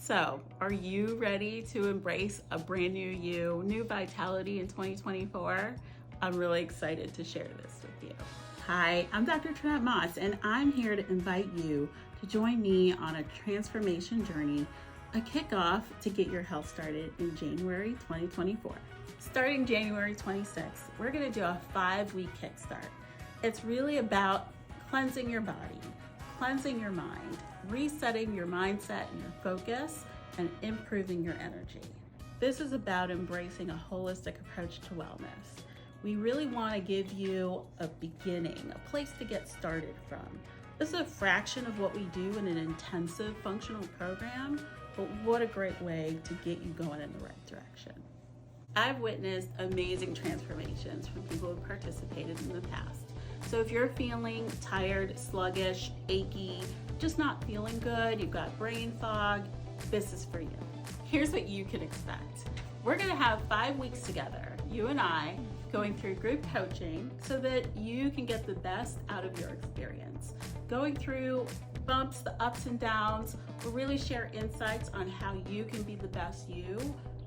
So, are you ready to embrace a brand new you, new vitality in 2024? I'm really excited to share this with you. Hi, I'm Dr. Trinette, and I'm here to invite you to join me on a transformation journey, a kickoff to get your health started in January 2024. Starting January 26th, we're going to do a 5-week kickstart. It's really about cleansing your body, cleansing your mind, resetting your mindset and your focus, and improving your energy. This is about embracing a holistic approach to wellness. We really want to give you a beginning, a place to get started from. This is a fraction of what we do in an intensive functional program, but what a great way to get you going in the right direction. I've witnessed amazing transformations from people who participated in the past. So if you're feeling tired, sluggish, achy, just not feeling good, you've got brain fog, this is for you. Here's what you can expect. We're gonna have 5 weeks together, you and I, going through group coaching so that you can get the best out of your experience. Going through bumps, the ups and downs, we'll really share insights on how you can be the best you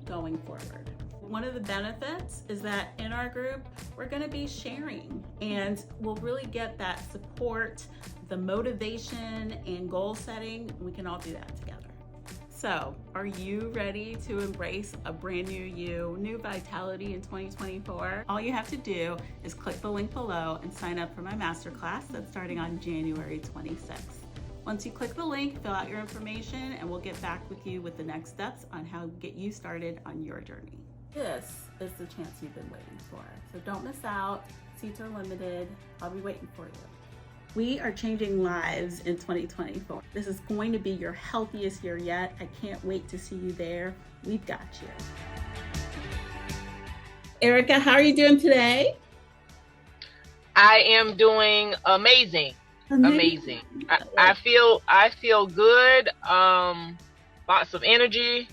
going forward. One of the benefits is that in our group, we're gonna be sharing and we'll really get that support, the motivation and goal setting. We can all do that together. So, are you ready to embrace a brand new you, new vitality in 2024? All you have to do is click the link below and sign up for my masterclass that's starting on January 26th. Once you click the link, fill out your information and we'll get back with you with the next steps on how to get you started on your journey. This is the chance you've been waiting for. So don't miss out. Seats are limited. I'll be waiting for you. We are changing lives in 2024. This is going to be your healthiest year yet. I can't wait to see you there. We've got you. Erica, how are you doing today? I am doing amazing. I feel good. Lots of energy.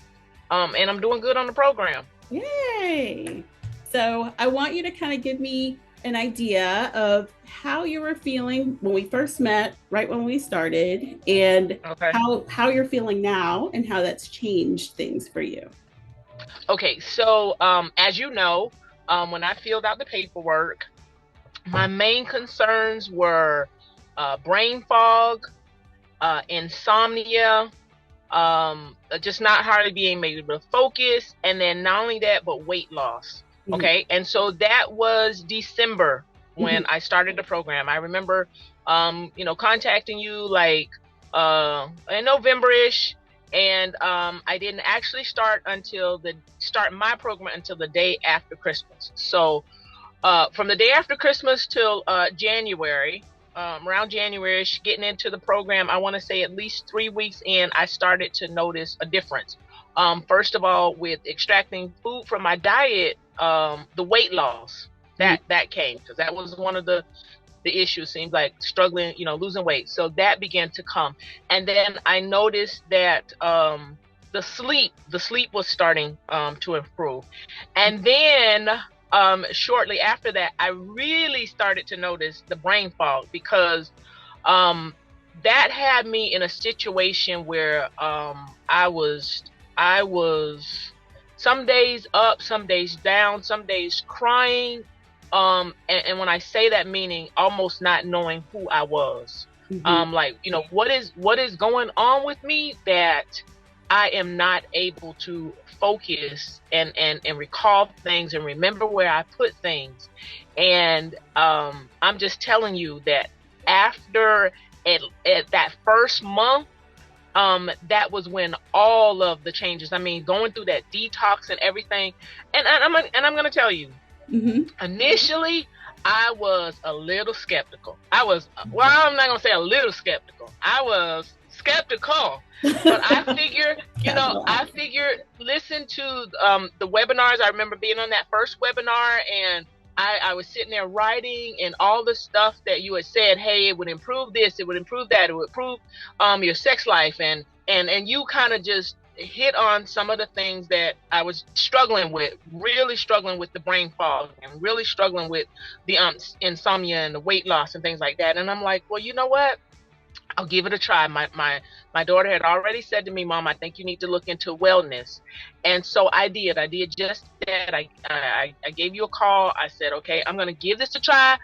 And I'm doing good on the program. Yay! So I want you to kind of give me an idea of how you were feeling when we first met, right when we started, and how you're feeling now and how that's changed things for you. Okay, so as you know, when I filled out the paperwork, my main concerns were brain fog, insomnia, just not hardly being able to focus, and then not only that, but weight loss. Okay, and so that was December when I started the program. I remember, contacting you like in November-ish, and I didn't actually start my program until the day after Christmas. So from the day after Christmas till January, around January-ish, getting into the program, I want to say at least 3 weeks in, I started to notice a difference. First of all, with extracting food from my diet, the weight loss that came, because that was one of the issues. Seems like struggling, losing weight. So that began to come, and then I noticed that the sleep was starting to improve, and then shortly after that, I really started to notice the brain fog, because that had me in a situation where I was some days up, some days down, some days crying, and when I say that, meaning almost not knowing who I was. What is going on with me that I am not able to focus and recall things and remember where I put things. And I'm just telling you that after at that first month, that was when all of the changes, going through that detox and everything. And I'm going to tell you, initially, I was a little skeptical. I'm not going to say a little skeptical. I was skeptical. But I figured, listen to the webinars. I remember being on that first webinar, and I was sitting there writing and all the stuff that you had said, hey, it would improve this, it would improve that, it would improve your sex life. And you kind of just hit on some of the things that I was struggling with, really struggling with the brain fog and really struggling with the insomnia and the weight loss and things like that. And I'm like, well, you know what? I'll give it a try. My daughter had already said to me, Mom, I think you need to look into wellness. And so I did. I did just that. I gave you a call. I said, okay, I'm going to give this a try.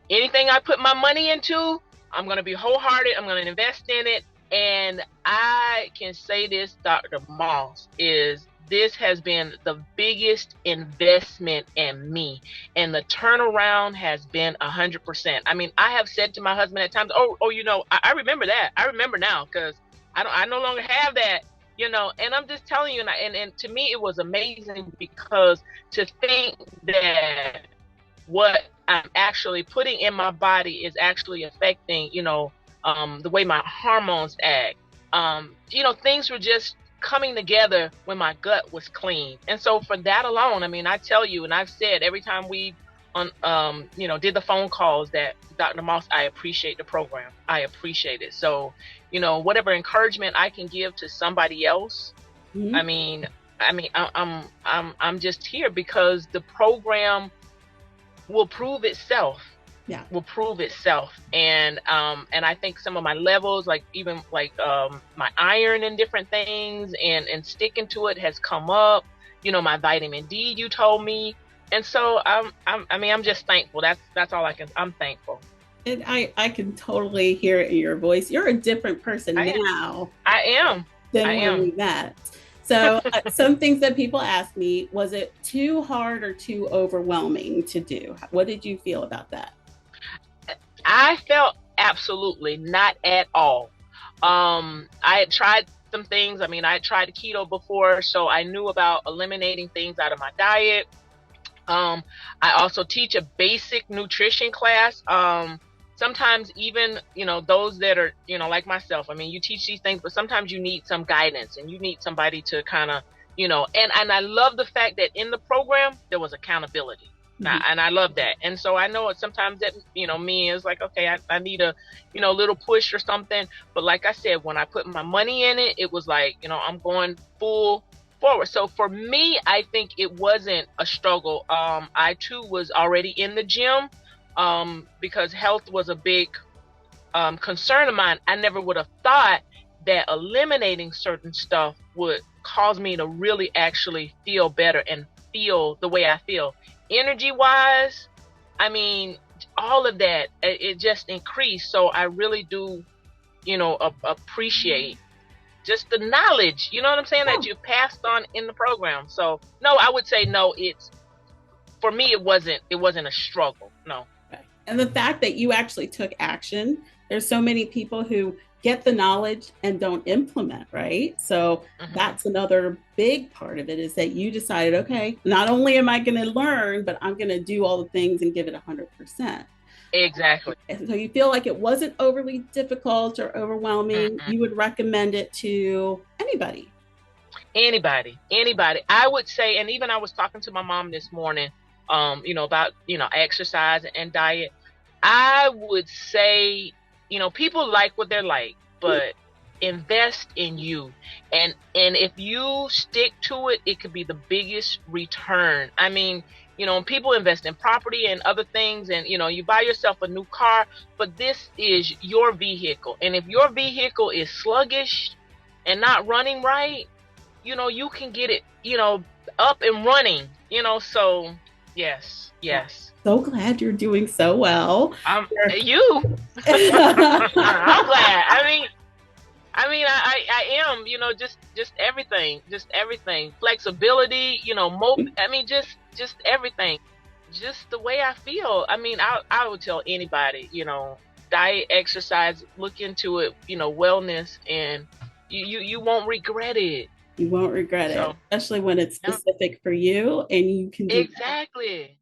Anything I put my money into, I'm going to be wholehearted. I'm going to invest in it. And I can say this, Dr. Moss, is this has been the biggest investment in me. And the turnaround has been 100%. I mean, I have said to my husband at times, I remember that. I remember now, because I no longer have that, and I'm just telling you, and to me, it was amazing, because to think that what I'm actually putting in my body is actually affecting, the way my hormones act. Things were just coming together when my gut was clean. And so for that alone, I mean, I tell you, and I've said every time we did the phone calls, that Dr. Moss, I appreciate the program. I appreciate it. So, whatever encouragement I can give to somebody else, mm-hmm. I'm just here because the program will prove itself. Yeah, will prove itself. And I think some of my levels, like even like my iron and different things, and sticking to it has come up. My vitamin D, you told me. And so I'm just thankful. That's all I'm thankful. And I can totally hear it in your voice. You're a different person now. I am. Than when we met. So some things that people ask me, was it too hard or too overwhelming to do? What did you feel about that? I felt absolutely not at all. I had tried some things. I mean, I had tried keto before, so I knew about eliminating things out of my diet. I also teach a basic nutrition class. Sometimes even, those that are, like myself, I mean, you teach these things, but sometimes you need some guidance and you need somebody to kind of, and I love the fact that in the program, there was accountability. Mm-hmm. And I love that. And so I know sometimes that, me is like, okay, I need a, little push or something. But like I said, when I put my money in it, it was like, I'm going full forward. So for me, I think it wasn't a struggle. I too was already in the gym because health was a big concern of mine. I never would have thought that eliminating certain stuff would cause me to really actually feel better and feel the way I feel. Energy wise, I mean, all of that, it just increased. So I really do, appreciate just the knowledge, you know what I'm saying, that you passed on in the program. So no, I would say no, for me, it wasn't a struggle. No. Okay. And the fact that you actually took action, there's so many people who get the knowledge and don't implement, right? So mm-hmm. that's another big part of it, is that you decided, okay, not only am I going to learn, but I'm going to do all the things and give it 100%. Exactly. And so you feel like it wasn't overly difficult or overwhelming. Mm-hmm. You would recommend it to anybody. Anybody. I would say, and even I was talking to my mom this morning, about, exercise and diet. I would say, people like what they're like, but invest in you. And if you stick to it, it could be the biggest return. I mean, people invest in property and other things, and, you buy yourself a new car, but this is your vehicle. And if your vehicle is sluggish and not running right, you can get it, up and running, so yes. So glad you're doing so well. I'm glad. I am, just everything, flexibility, just everything, just the way I feel. I mean, I would tell anybody, diet, exercise, look into it, wellness, and you won't regret it. You won't regret it, especially when it's specific for you and you can do exactly.